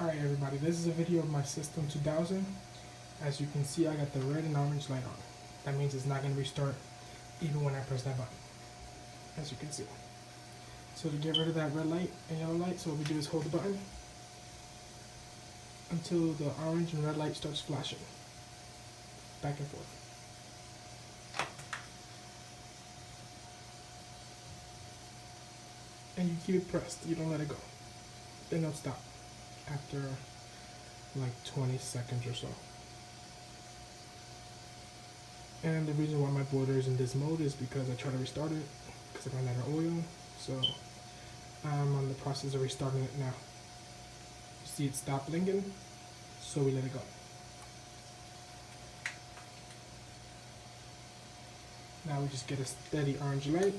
Alright everybody, this is a video of my System 2000. As you can see, I got the red and orange light on. That means it's not going to restart even when I press that button, as you can see. So to get rid of that red light and yellow light, so what we do is hold the button until the orange and red light starts flashing back and forth. And you keep it pressed, you don't let it go. Then it'll stop after like 20 seconds or so. And the reason why my boiler is in this mode is because I tried to restart it because I ran out of oil. So I'm on the process of restarting it now. You see it stop blinking, so we let it go. Now we just get a steady orange light.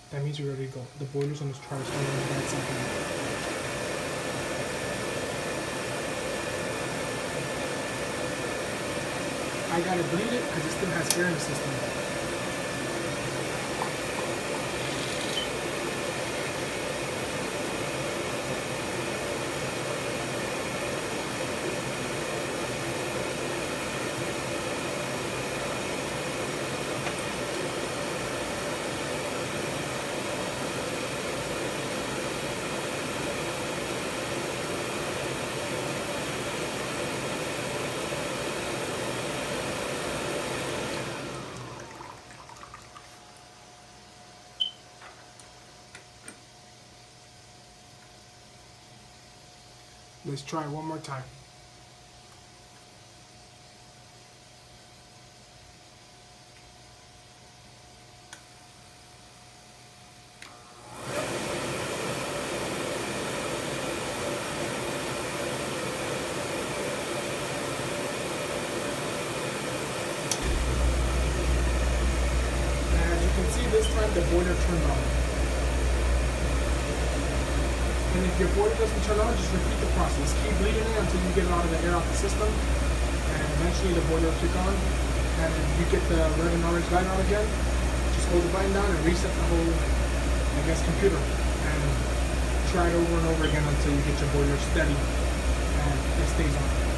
That means we're ready to go. The boiler's on this try to start on the right side. I gotta bleed it because it still has air in the system. Let's try it one more time. As you can see, this time the boiler turned on. And if your boiler doesn't turn on, just repeat the process. Keep bleeding it until you get a lot of the air out the system. And eventually the boiler will kick on. And if you get the red and orange light on again, just hold the button down and reset the whole, computer. And try it over and over again until you get your boiler steady and it stays on.